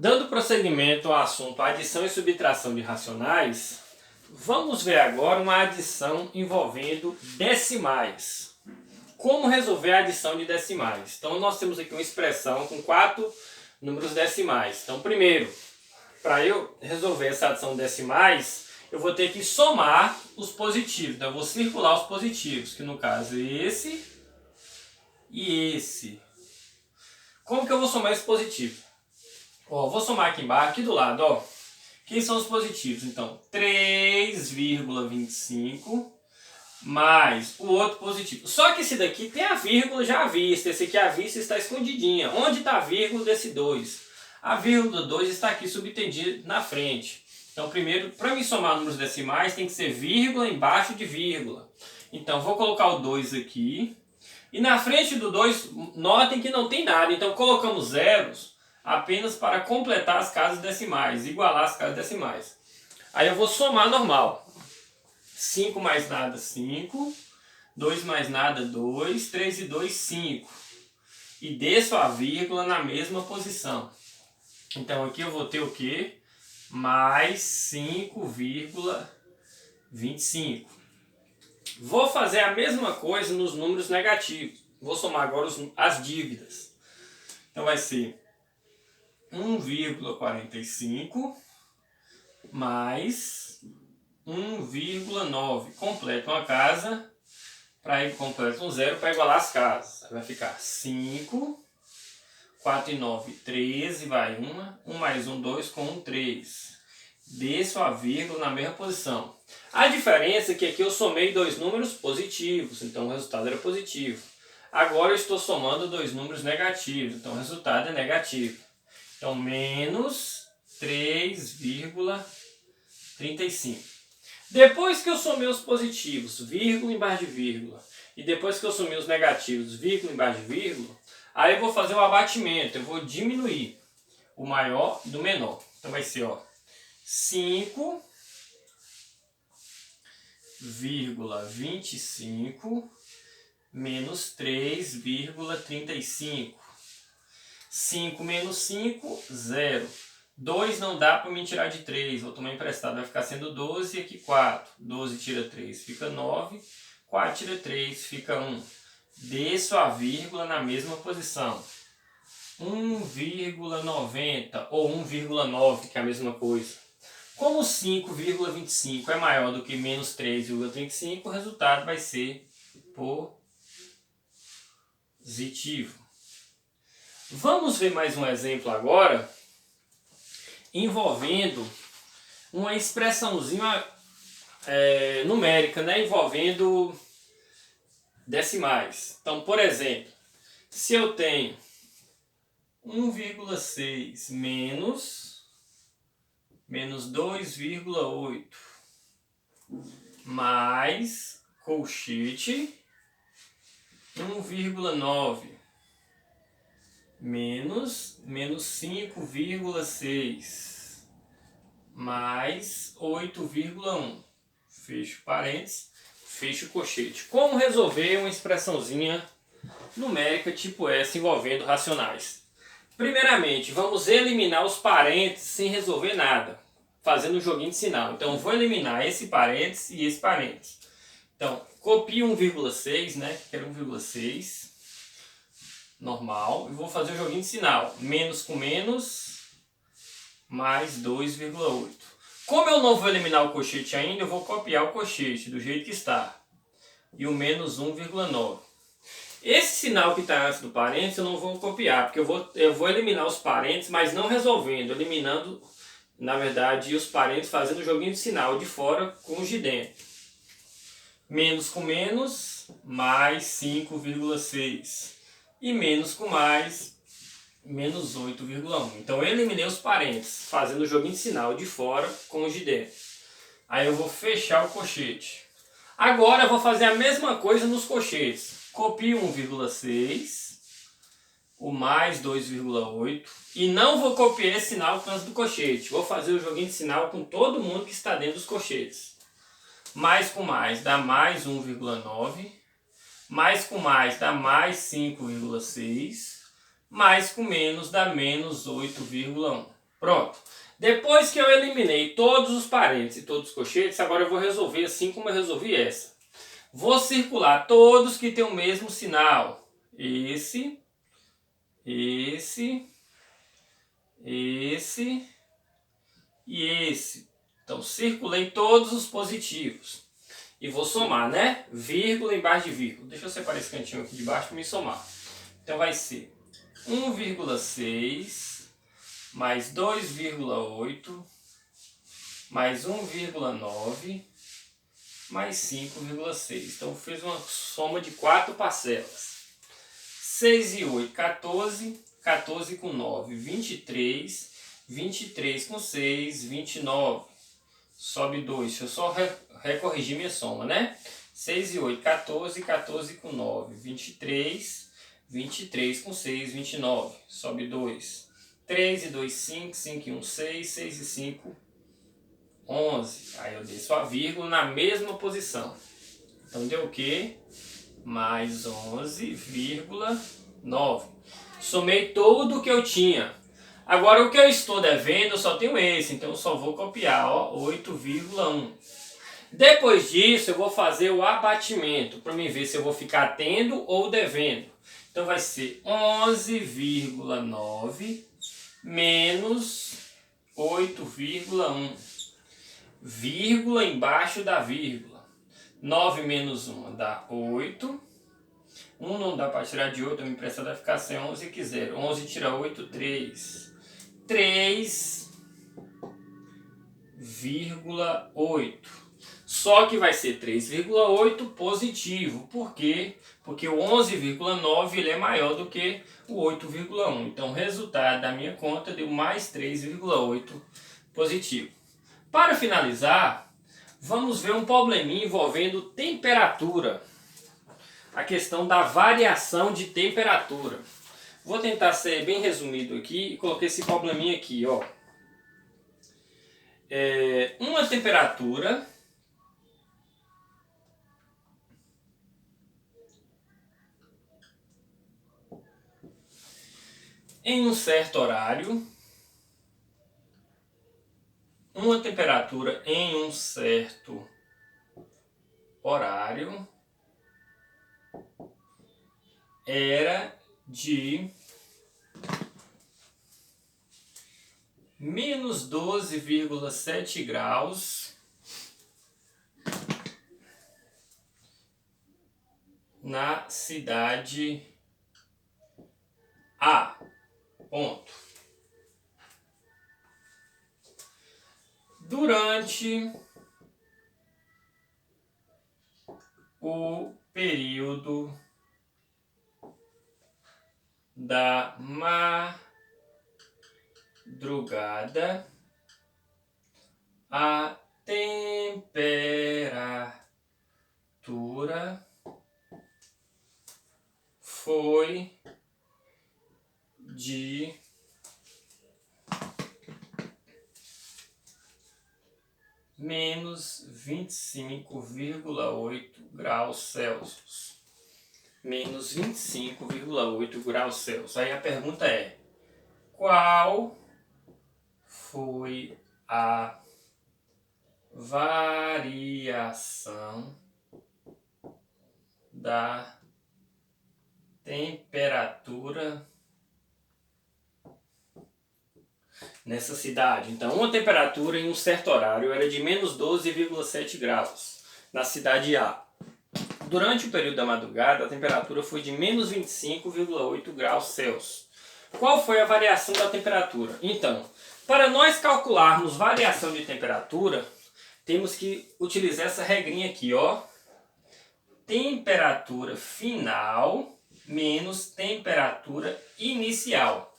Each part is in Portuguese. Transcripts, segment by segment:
Dando prosseguimento ao assunto adição e subtração de racionais, vamos ver agora uma adição envolvendo decimais. Como resolver a adição de decimais? Então nós temos aqui uma expressão com 4 números decimais. Então primeiro, para eu resolver essa adição de decimais, eu vou ter que somar os positivos. Então eu vou circular os positivos, que no caso é esse e esse. Como que eu vou somar esse positivo? Ó, vou somar aqui embaixo, aqui do lado, ó. Quem são os positivos? Então, 3,25 mais o outro positivo. Só que esse daqui tem a vírgula já à vista. Esse aqui à vista está escondidinha. Onde está a vírgula desse 2? A vírgula do 2 está aqui subtendida na frente. Então, primeiro, para me somar números decimais, tem que ser vírgula embaixo de vírgula. Então, vou colocar o 2 aqui. E na frente do 2, notem que não tem nada. Então, colocamos zeros apenas para completar as casas decimais, igualar as casas decimais. Aí eu vou somar normal. 5 mais nada, 5. 2 mais nada, 2. 3 e 2, 5. E desço a vírgula na mesma posição. Então aqui eu vou ter o quê? Mais 5,25. Vou fazer a mesma coisa nos números negativos. Vou somar agora as dívidas. Então vai ser 1,45 mais 1,9. Completa uma casa, para ir completa um zero para igualar as casas. Vai ficar 5, 4 e 9, 13, vai 1 mais 1, 2, com 1, 3. Desço a vírgula na mesma posição. A diferença é que aqui eu somei dois números positivos, então o resultado era positivo. Agora eu estou somando dois números negativos, então o resultado é negativo. Então, menos 3,35. Depois que eu somei os positivos, vírgula embaixo de vírgula, e depois que eu somei os negativos, vírgula embaixo de vírgula, aí eu vou fazer o abatimento, eu vou diminuir o maior do menor. Então vai ser, ó, 5,25 menos 3,35. 5 menos 5, 0. 2 não dá para me tirar de 3, vou tomar emprestado, vai ficar sendo 12 e aqui 4. 12 tira 3, fica 9. 4 tira 3, fica 1. Desço a vírgula na mesma posição. 1,90 ou 1,9, que é a mesma coisa. Como 5,25 é maior do que menos 3,35, o resultado vai ser positivo. Vamos ver mais um exemplo agora, envolvendo uma expressãozinha numérica, né? Envolvendo decimais. Então, por exemplo, se eu tenho 1,6 menos 2,8 mais colchete 1,9 menos 5,6 mais 8,1. Fecho parênteses, fecho colchete. Como resolver uma expressãozinha numérica tipo essa envolvendo racionais? Primeiramente, vamos eliminar os parênteses sem resolver nada, fazendo um joguinho de sinal. Então, vou eliminar esse parênteses e esse parênteses. Então, copio 1,6, né? Quero 1,6. Normal, e vou fazer o joguinho de sinal, menos com menos, mais 2,8. Como eu não vou eliminar o colchete ainda, eu vou copiar o colchete do jeito que está, e o menos 1,9. Esse sinal que está antes do parênteses eu não vou copiar, porque eu vou eliminar os parênteses, mas não resolvendo, eliminando, na verdade, os parênteses fazendo o joguinho de sinal de fora com os de dentro. Menos com menos, mais 5,6. E menos com mais, menos 8,1. Então eu eliminei os parênteses, fazendo o joguinho de sinal de fora com os de dentro. Aí eu vou fechar o colchete. Agora eu vou fazer a mesma coisa nos colchetes. Copio 1,6, o mais 2,8. E não vou copiar esse sinal antes do colchete. Vou fazer o joguinho de sinal com todo mundo que está dentro dos colchetes. Mais com mais dá mais 1,9. Mais com mais dá mais 5,6. Mais com menos dá menos 8,1. Pronto. Depois que eu eliminei todos os parênteses e todos os colchetes, agora eu vou resolver assim como eu resolvi essa. Vou circular todos que têm o mesmo sinal. Esse, esse e esse. Então, circulei todos os positivos. E vou somar, né? Vírgula embaixo de vírgula. Deixa eu separar esse cantinho aqui de baixo para me somar. Então, vai ser 1,6 mais 2,8 mais 1,9 mais 5,6. Então, fez uma soma de 4 parcelas. 6 e 8, 14. 14 com 9, 23. 23 com 6, 29. Sobe 2. Deixa eu só recorrigir minha soma, né? 6 e 8, 14. 14 com 9, 23. 23 com 6, 29. Sobe 2. 3 e 2, 5. 5 e 1, 6. 6 e 5, 11. Aí eu desço a vírgula na mesma posição. Então deu o quê? Mais 11,9. Somei tudo que eu tinha. Agora o que eu estou devendo, eu só tenho esse. Então eu só vou copiar, ó, 8,1. Depois disso eu vou fazer o abatimento. Para mim ver se eu vou ficar tendo ou devendo. Então vai ser 11,9 menos 8,1. Vírgula embaixo da vírgula. 9 menos 1 dá 8. 1 não dá para tirar de 8, eu me empresta vai ficar sem 11 que 0. 11 tira 8, 3. 3,8. Só que vai ser 3,8 positivo. Por quê? Porque o 11,9 ele é maior do que o 8,1. Então o resultado da minha conta deu mais 3,8 positivo. Para finalizar, vamos ver um probleminha envolvendo temperatura. A questão da variação de temperatura. Vou tentar ser bem resumido aqui e coloquei esse probleminha aqui, ó. Uma temperatura em um certo horário. Uma temperatura em um certo horário era de menos 12,7 graus na cidade A. Ponto. Durante o período da madrugada, a temperatura foi de menos 25,8 graus Celsius. Menos 25,8 graus Celsius. Aí a pergunta é: qual foi a variação da temperatura nessa cidade? Então, uma temperatura em um certo horário era de menos 12,7 graus na cidade A. Durante o período da madrugada, a temperatura foi de menos 25,8 graus Celsius. Qual foi a variação da temperatura? Então, para nós calcularmos variação de temperatura, temos que utilizar essa regrinha aqui, ó. Temperatura final menos temperatura inicial.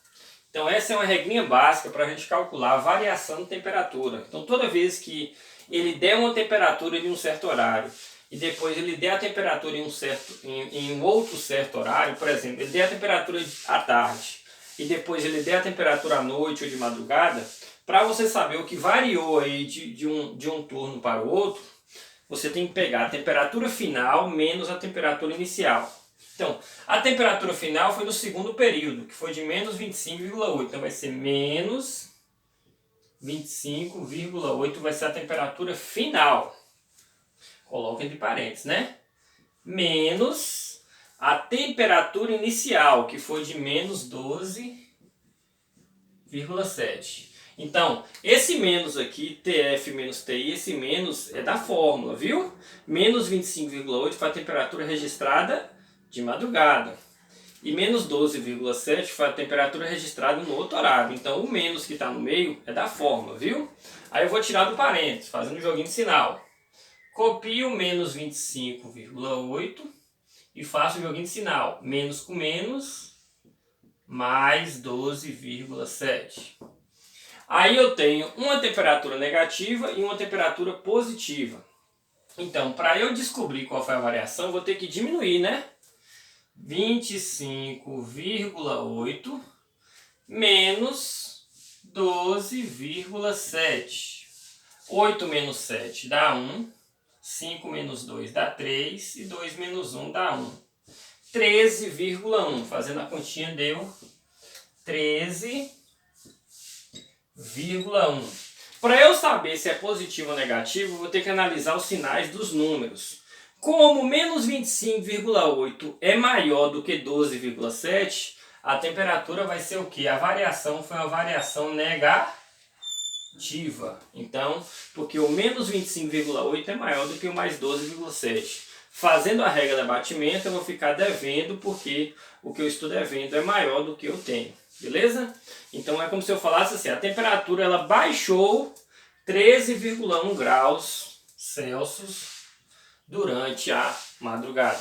Então essa é uma regrinha básica para a gente calcular a variação de temperatura. Então toda vez que ele der uma temperatura em um certo horário e depois ele der a temperatura em um outro certo horário, por exemplo, ele der a temperatura à tarde e depois ele der a temperatura à noite ou de madrugada, para você saber o que variou aí de um turno para o outro, você tem que pegar a temperatura final menos a temperatura inicial. Então, a temperatura final foi no segundo período, que foi de menos 25,8. Então vai ser menos 25,8 vai ser a temperatura final. Coloca entre parênteses, né? Menos a temperatura inicial, que foi de menos 12,7. Então, esse menos aqui, TF menos TI, esse menos é da fórmula, viu? Menos 25,8 foi a temperatura registrada de madrugada. E menos 12,7 foi a temperatura registrada no outro horário. Então, o menos que está no meio é da fórmula, viu? Aí eu vou tirar do parênteses, fazendo um joguinho de sinal. Copio menos 25,8 e faço o joguinho de sinal. Menos com menos, mais 12,7. Aí eu tenho uma temperatura negativa e uma temperatura positiva. Então, para eu descobrir qual foi a variação, eu vou ter que diminuir, né? 25,8 menos 12,7. 8 menos 7 dá 1. 5 menos 2 dá 3. E 2 menos 1 dá 1. 13,1. Fazendo a continha deu 13,1. Para eu saber se é positivo ou negativo, eu vou ter que analisar os sinais dos números. Como menos 25,8 é maior do que 12,7, a temperatura vai ser o quê? A variação foi uma variação negativa. Então, porque o menos 25,8 é maior do que o mais 12,7. Fazendo a regra de abatimento, eu vou ficar devendo, porque o que eu estou devendo é maior do que eu tenho. Beleza? Então é como se eu falasse assim, a temperatura ela baixou 13,1 graus Celsius durante a madrugada.